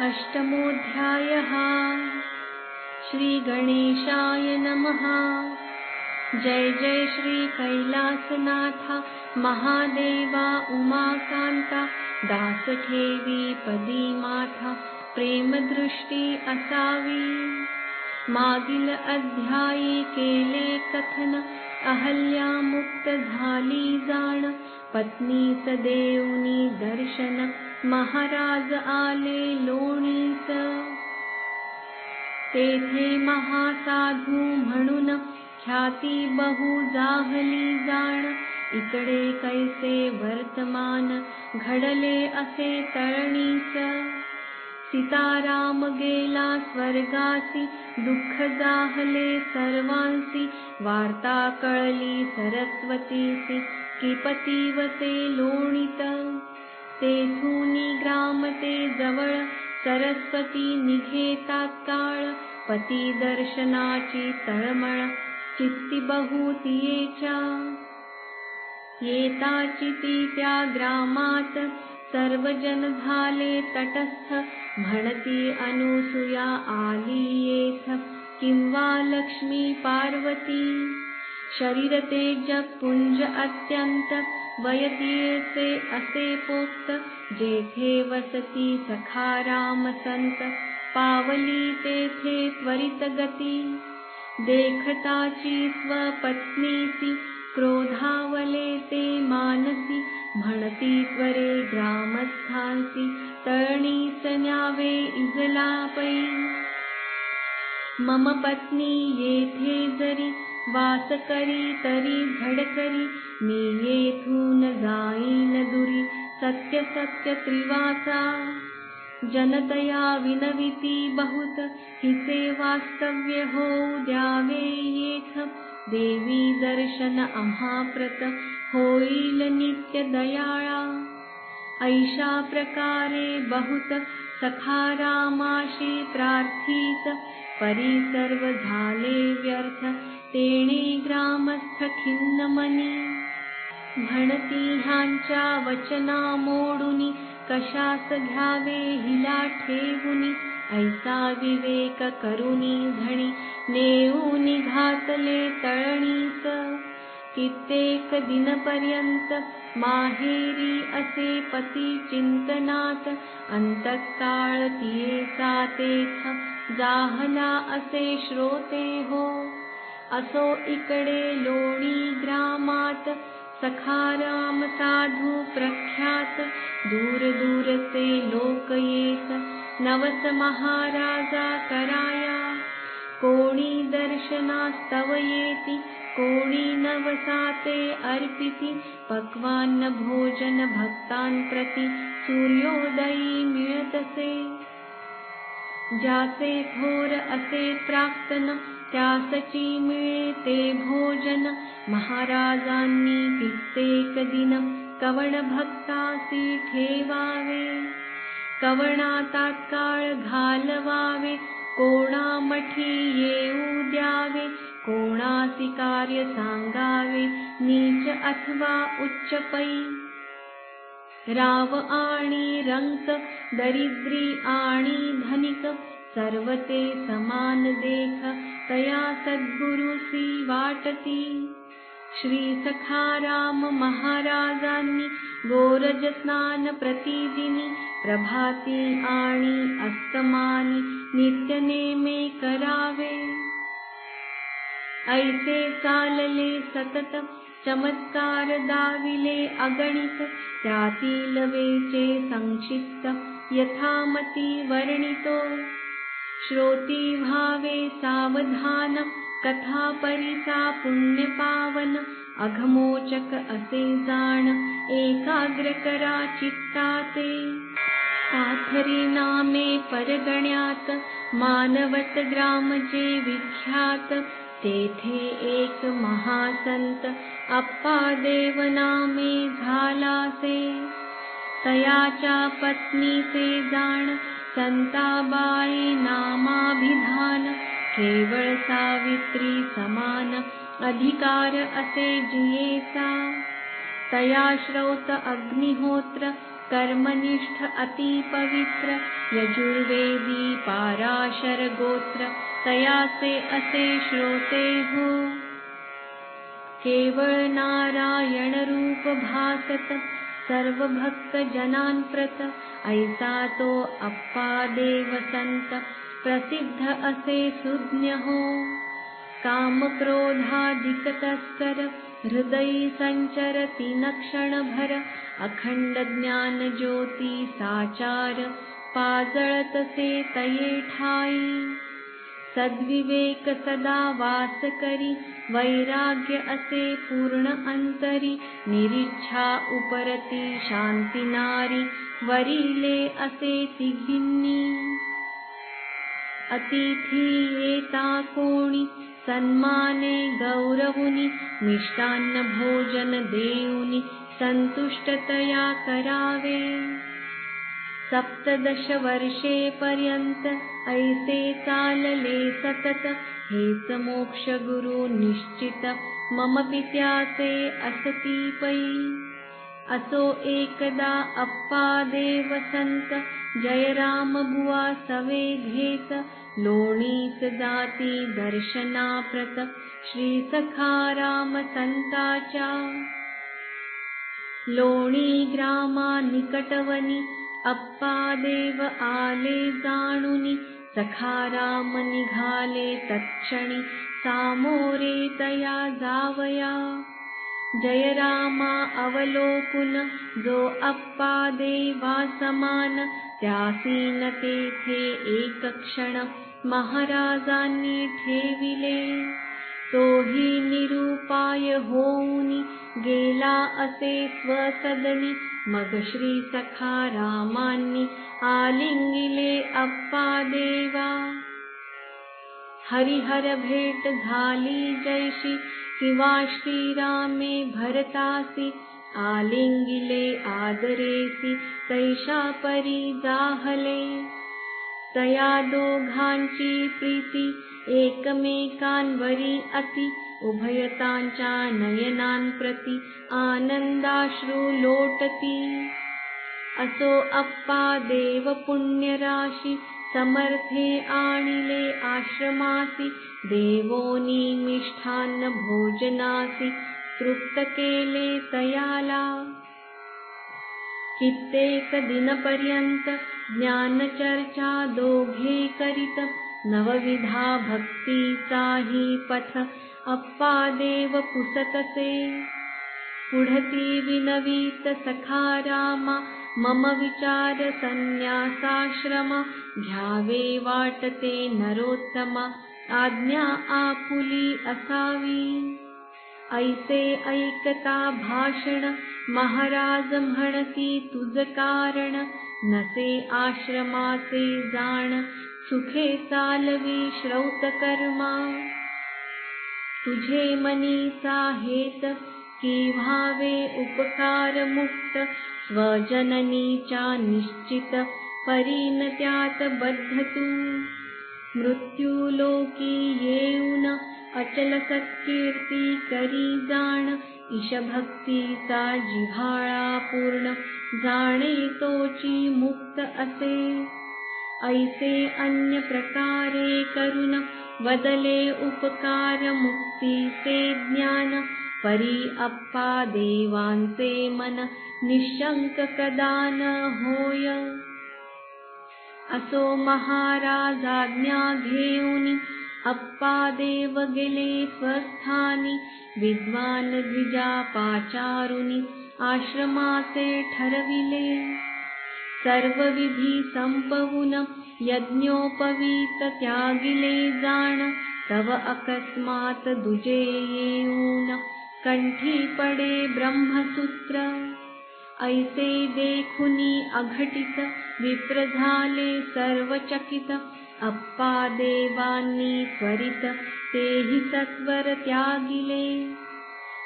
अष्टमोऽध्यायः। श्रीगणेशाय नमः। जय जय श्री कैलासनाथा महादेवा उमाकांता दास ठेवी पदी माथा प्रेमदृष्टी असावी। मागील अध्यायी केले कथन अहल्या मुक्त झाली जाण पत्नीस देऊनी दर्शन महाराज आले लोणीस। तेथे महासाधू म्हणून ख्याती बहु जाहली जाण इकडे कैसे वर्तमान घडले असे तळणीस। सीताराम गेला स्वर्गासी दुःख जाहले सर्वांसी वार्ता कळली सरस्वतीसी की पती वसे लोणीत। तेथूनी ग्राम ते जवळ सरस्वती निघे तात्काळ पती दर्शनाची तळमळ चित्ती बहु तियेच्या। येताची ती त्या ग्रामात सर्वजन झाले तटस्थ म्हणती अनुसूया आली येथ किंवा लक्ष्मी पार्वती। शरीर तेज पुंज अत्यंत वयतीचे असे पोक्त जेथे वसती सखाराम संत पावली तेथे त्वरित गती। देखताची स्वपत्नीसी क्रोधावले ते मानसी म्हणती त्वरे ग्रामस्थांसी तळणीस न्यावे इजला पै। मम पत्नी येथे जरी वास करी तरी झडकरी मी येथून जाईन दुरी सत्य सत्य त्रिवाचा। जनतया विनविती बहुत हिचे वास्तव्य होऊ द्यावे येथ देवी दर्शन आम्हाप्रत होईल नित्य दयाळा। ऐशा प्रकारे बहुत सखारामाशी प्रार्थीत परी सर्व झाले व्यर्थ तेणे ग्रामस्थ खिन्न मनी। म्हणती ह्यांच्या वचना मोडुनी कशास घ्यावे हिला ठेवुनी ऐसा विवेक करुनी धणी नेऊनी घातले तळणीस। कित्येक दिनपर्यंत माहेरी असे पती चिंतनात अंतकाळ तियेचा तेथ जाहला असे श्रोते हो। असो इकडे लोणी ग्रामात सखाराम साधू प्रख्यात दूर दूरचे लोक येत नवस महाराजा कराया। कोणी दर्शनास्तव येती कोणी नवसाते अर्पिती पक्वान्न भोजन भक्तांप्रती सूर्योदयी मिळतसे। ज्याचे थोर असे प्राक्तन त्यासची मिळे ते भोजन महाराजांनी कित्येक दिन कवण भक्तासी ठेवावे। कवणा तात्काळ घालवावे कोणा मठी येऊ द्यावे कोणासी कार्य सांगावे नीच अथवा उच्च पै। राव आणि रंक दरिद्री आणि धनिक सर्व ते समान देख तया सद्गुरुसी वाटती। श्री सखाराम महाराजांनी गोरज स्नान प्रतिदिनी प्रभाती आणि अस्तमानी नित्य नेमे करावे। ऐसे चालले सतत चमत्कार दाविले अगणित त्यातील वेचे संक्षिप्त यथामती वर्णितो। श्रोती व्हावे सावधान कथा परिसा पुण्य पावन अघमोचक असे जाण एकाग्र करा चित्ताते। पाथरी नामे परगण्यात मानवत ग्राम जे विख्यात तेथे एक महासंत अप्पादेव नामे झालासे। तयाच्या पत्नीचे जाण संताबाई नामाभिधान केवळ सावित्री समान अधिकार असे जियेचा। तया श्रौत अग्निहोत्र कर्मनिष्ठ अति पवित्र यजुर्वेदी पाराशर गोत्र तयाचे असे श्रोते हो. केवळ नारायण रूप भासत सर्व भक्त जनांप्रत ऐसा तो अप्पा देव संत प्रसिद्ध असे सुज्ञ हो. काम क्रोधाधिक तस्कर हृदयी संचरती न क्षणभर अखंड ज्ञान ज्योती साचार पाजळतसे तये ठाई. सद्विवेक सदा वास करी वैराग्य असे पूर्ण अंतरी निरीच्छा उपरती शांती नारी वरिले असे तिघिन्नी. अतिथी येता कोणी सन्माने गौरवुनी मिष्टान्न भोजन देऊनी संतुष्टतया करावे. 17 वर्षेपर्यंत ऐसे चालले सतत हेच मोक्ष गुरु निश्चित मम पित्याचे असती पै. असो एकदा अप्पा देव संत जयराम बुवा सवे घेत लोणीच जाती दर्शनाप्रत श्री सखाराम संताच्या. लोणी ग्रामा निकटवनी अप्पा देव आले जाणुनी सखाराम निघाले तत्क्षणी सामोरे तया जावया. जयरामा अवलोकुन जो अप्पा देवा समान त्यासीन तेथे एक क्षण महाराजांनी ठेविले. तोही निरुपाय होऊनी गेला असे स्वसदनी मग श्री सखारामांनी आलिंगिले अप्पा देवा. हरिहर भेट झाली जैशी किंवा श्रीरामे भरतासी आलिंगिले आदरेसी तैशा परी जाहले. तया दोघांची प्रीती एकमेकांवरी अति उभयतांच्या नयनांप्रती आनंदाश्रू लोटती. असो अप्पा देव पुण्यराशी समर्थे आणिले आश्रमासी देवोनी मिष्ठान्न भोजनासी तृप्त केले तयाला. कित्येक दिनपर्यंत ज्ञानचर्चा दोघे करीत नवविधा भक्तीचाही पथ अप्पा देव पुसतसे. पुढती विनवीत सखारामा मम विचार संन्यासाश्रमा घ्यावे वाटते नरोत्तमा आज्ञा आपुली असावी. ऐसे ऐकता भाषण महाराज म्हणती तुझ कारण नसे आश्रमाचे जाण सुखे चालवी श्रौत कर्मा. तुझे मनीचा हेत की व्हावे उपकार मुक्त स्वजननीच्या निश्चित परीन त्यात बद्ध तू. मृत्युलोकी येऊन अचल सत्कीर्ती करी जाण ईशभक्तीचा जिव्हाळा पूर्ण जाणे तोची मुक्त असे. ऐसे अन्य प्रकारे करून वदले उपकार मुक्तीचे ज्ञान परी अप्पा देवांचे मन निशंक कदा न होय. असो महाराज आज्ञा घेऊनी अप्पा देव गेले स्वस्थानी विद्वान द्विजा पाचारुनी आश्रमाचे ठरविले. सर्व विधी संपवून यज्ञोपवीत त्यागिले जाण तव अकस्मात दुजे येऊन कंठी पडे ब्रह्मसूत्र. ऐसे देखुनी अघटित विप्र झाले सर्व चकित अप्पा देवांनी त्वरित तेही सत्वर त्यागिले.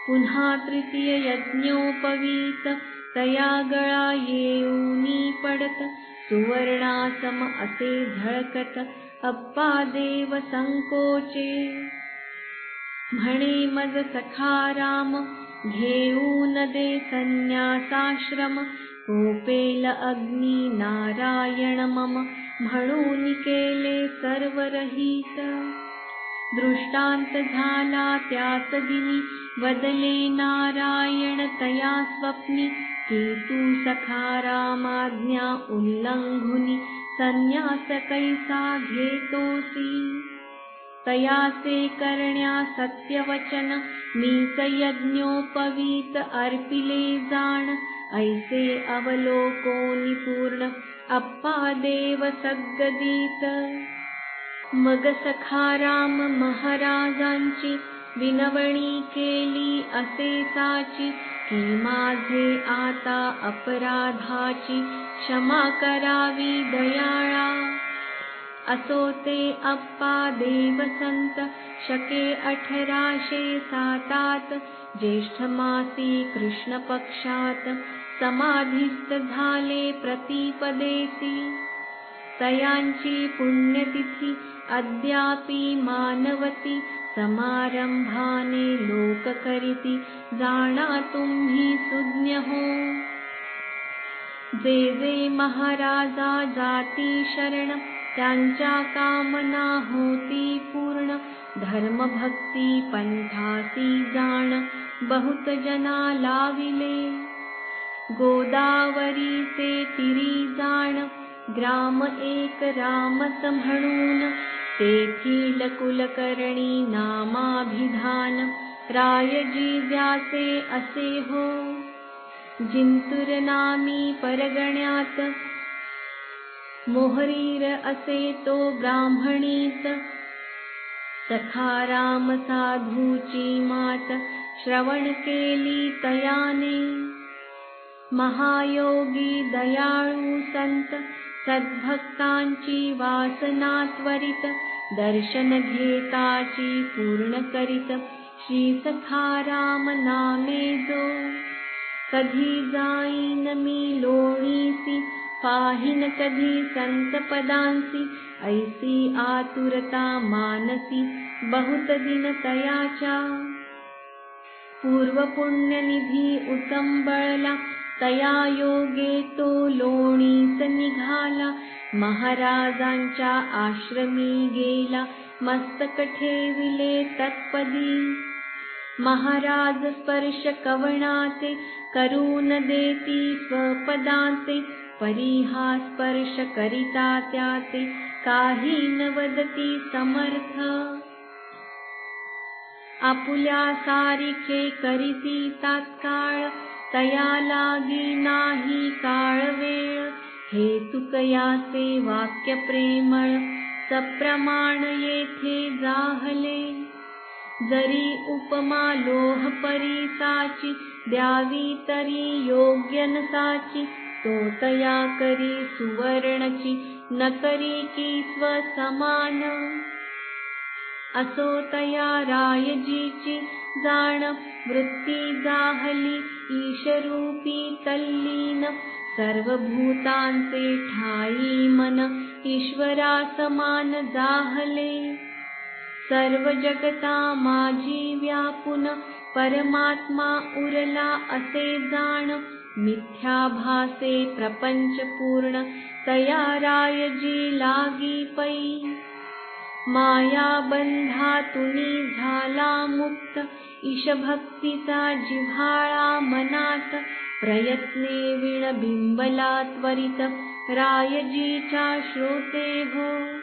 पुन्हा तृतीय यज्ञोपवीत तया गळा येऊनी पडत सुवर्णासम असे झळकत अप्पा देव संकोचे. म्हणे मज सखाराम घेऊन दे संन्यासाश्रम, कोपेल अग्नी नारायण मम, म्हणून केले सर्वरहित. दृष्टांत झाला त्याच दिनी, वदले नारायण तया स्वप्नी, की तू सखा रामाज्ञा उल्लंघुनी, संन्यास कैसा घेतोसी. तयासे करण्या सत्यवचन, मीच यज्ञोपवीत अर्पिले जाण, ऐसे अवलोकोनी पूर्ण, अप्पा देव सद्गदित. मग सखा राम महाराजांची, विनवणी केली असे साची, की माझे आता अपराधाची, क्षमा करावी दयाळा. असो ते अप्पा देव संत, शके 1807, ज्येष्ठ मासी कृष्ण पक्षात, समाधिस्थ झाले प्रतिपदेसी. तयांची पुण्यतिथी अद्यापि मानवती, समारंभाने लोक करीती, जाणा तुम्ही सुज्ञ हो. जे जे महाराजा जाती शरण, त्यांच्या कामना होती पूर्ण, धर्मभक्ती पंथासी जाण, बहुत जना लाविले. गोदावरीचे तीरी जाण, ग्राम एक रामस म्हणून, तेथील कुलकर्णी नामाभिधान, रायजी व्यासे असे हो. जिंतूर नामी परगण्यात, मोहरीर असे तो ब्राह्मणीत, सखा राम साधूची मात, श्रवण केली तयाने. महायोगी दयाळू संत, सद्भक्तांची वासना त्वरित, दर्शन घेताची पूर्ण करीत, श्री सखा राम नामे जो. कधी जाईन मी लोणीसी, पाहीन कधी संत पदांसी, ऐसी आतुरता मानसी, बहुत दिन तयाच्या. पूर्व पुण्यनिधी उचंबळला, तया योगे तो लोणीस निघाला. महाराजांच्या आश्रमी गेला, मस्तक ठेविले तत्पदी. महाराज स्पर्श कवणाचे, करून देती स्वपदांचे, परी हा स्पर्श करिता त्याचे, काही न वदती समर्थ. आपुल्या सारिखे करीती तात्काळ, तया लागी नाही काळ वेळ. हेतुक याचे वाक्य प्रेमळ, सप्रमाण येथे जाहले. जरी उपमा लोह परीसाची, द्यावी तरी योग्य नसाची, तो तया करी सुवर्णची, न करी की स्वसमान. असो तया रायजीची जाण, वृत्ती जाहली ईशरूपी तल्लीन. सर्व भूतांचे ठाई मन, ईश्वरा समान जाहले. सर्व जगता माझी व्यापून, परमात्मा उरला असे जाण. मिथ्या भासे प्रपंच पूर्ण, तया रायजी लागी पै. माया बंधातुनी झाला मुक्त, ईशभक्तीचा जिव्हाळा मनात. प्रयत्ने विण बिंबला त्वरित, रायजीच्या श्रोते हो.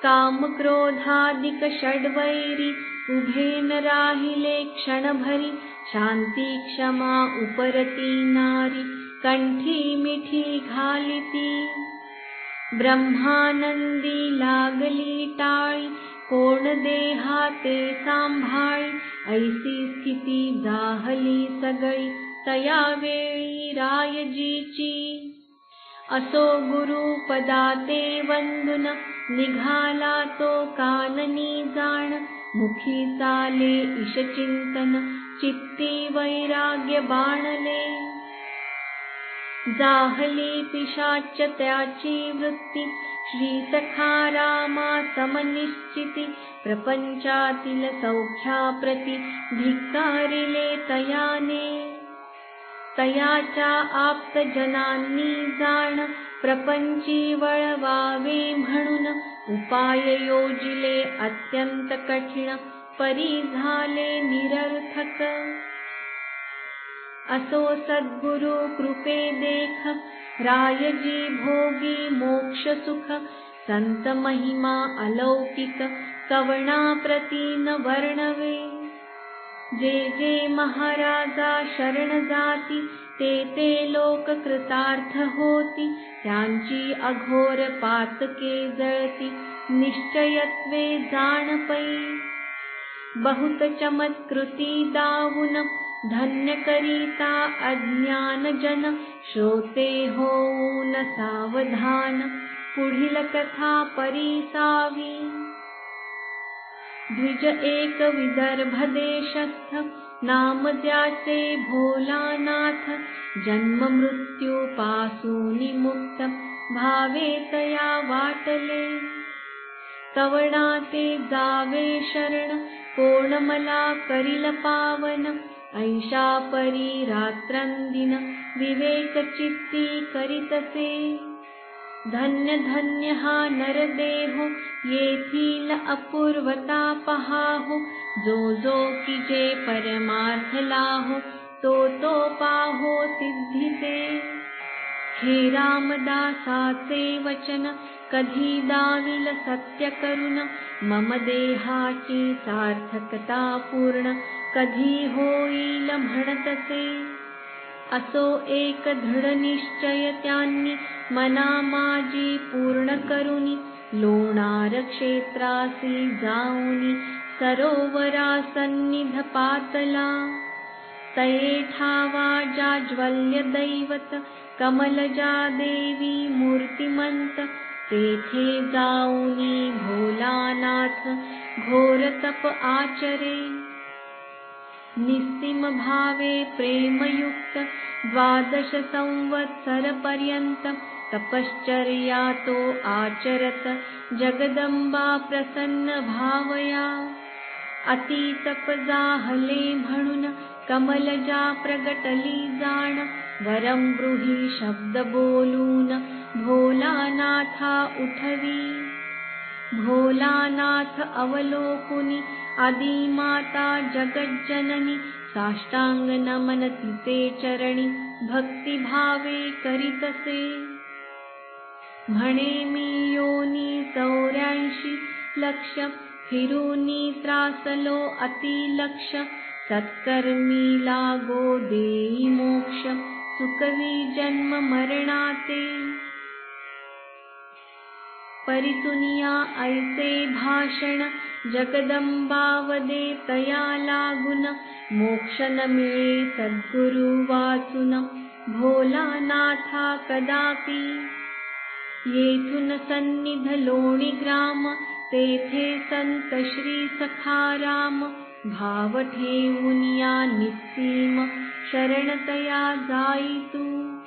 काम क्रोधादिक षड्वैरी, उभे न राहिले क्षणभरी. शांती क्षमा उपरती नारी, कंठी मिठी घालिती. ब्रह्मानंदी लागली टाळी, कोण देहा ते सांभाळी. ऐसी स्थिती जाहली सगळी, तया वेळी रायजीची. असो गुरुपदाते वंदुन, निघाला तो काननी जाण. मुखी चाले ईशचिंतन, चित्ती वैराग्य बाणले. जाहली पिशाच त्याची वृत्ती, श्री सखा रामा समनिश्चिती, प्रपंचातील सौख्याप्रती धिक्कारिले तयाने. तयाच्या आप्तजनांनी जाण, प्रपंची वळवावे म्हणून, उपाय योजिले अत्यंत कठीण, परी झाले निरर्थक. असो सद्गुरु कृपे देख, रायजी भोगी मोक्ष सुख, संत महिमा अलौकिक, कवना प्रती न वर्णवे. जे जे महाराजा शरण जाती, ते लोक कृतार्थ होती, त्यांची अघोर पातके जळती, निश्चयत्वे जाण पै. बहुत चमत्कृती दावून, धन्य करिता अज्ञानजन, श्रोते होऊन सावधान, पुढील कथा परिसावी. द्विज एक विदर्भ देशस्थ, नाम ज्याचे भोलानाथ, जन्म मृत्यू पासूनी मुक्त, भावे तया वाटले. कवना ते जावे शरण, कोण मला करील पावन, ऐशा परी रात्रंदिन, विवेक चित्ती करीतसे. धन्य धन्य हा नरदेहो, येथील अपूर्वता पहाहो, जो की जे परमार्थ लाहो, तो पाहो सिद्धिते. हे रामदासाचे वचन, कधी दाविल सत्य करुण, मम देहाची सार्थकता पूर्ण, कधी होईल म्हणतसे. असो एक दृढ निश्चय त्यांनी, मना माझी पूर्ण करुनी, लोणार क्षेत्रासी जाऊनी, सरोवरा सन्निध पातला. तये ठावा जाज्वल्य दैवत, कमलजा देवी मूर्तिमंत, तेथे जाऊनी भोलानाथ घोर तप आचरे. निस्सीम भावे प्रेमयुक्त, 12 संवत्सर पर्यंत, तपश्चर्या तो आचरत, जगदंबा प्रसन्न भावया. अति तप जाहले म्हणून, कमलजा प्रगटली जाण, वरम ब्रूहि शब्द बोलून, भोलानाथा उठवी. भोलानाथ अवलोकुनी, आदिमाता जगज्जननी, साष्टांग नमन तिचे चरणी, भक्तिभावे करीतसे. म्हणे मी योनी 84 लक्ष, फिरूनी त्रासलो अतिलक्ष, सत्कर्मी लागो देई मोक्ष, सुखवी जन्म मरणाते. परिसुनिया ऐसे भाषण, जगदंबा वदे तया लागून, मोक्ष न मिळे सद्गुरु वाचून, भोलानाथा कदापि. येथून सन्निध लोणी ग्राम, तेथे संत श्री सखाराम, भाव ठेवून या निस्सीम, शरण तया जाई तू.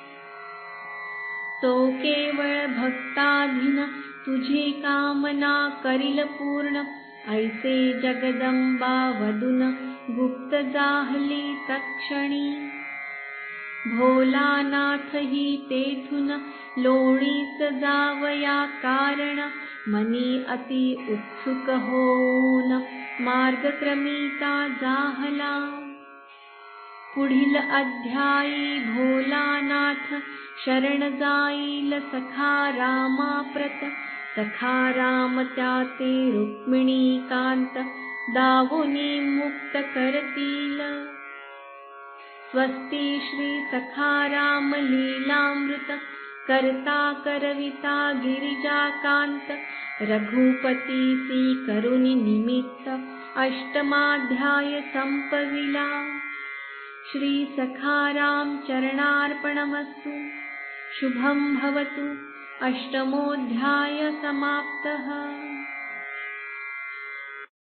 तो केवळ भक्ताधीन, तुझी कामना करील पूर्ण, ऐसे जगदंबा वदून, गुप्त जाहली तत्क्षणी. भोलानाथ ही तेथून लोणीस जावया कारण, मनी अति उत्सुक होऊन, मार्गक्रमिता जाहला. पुढील अध्यायी भोलानाथ शरण जाईल सखा रामाप्रत, सखा राम त्याते रुक्मिणी कांत, दावुनी मुक्त करतील. स्वस्ती श्री सखा राम लीलामृत, करता करविता गिरिजाकांत, रघुपतीसी करुणी निमित्त, अष्टमाध्याय संपविला. श्री सखाराम चरणार्पणमस्तु. शुभं भवतु. अष्टमोऽध्याय समाप्तः.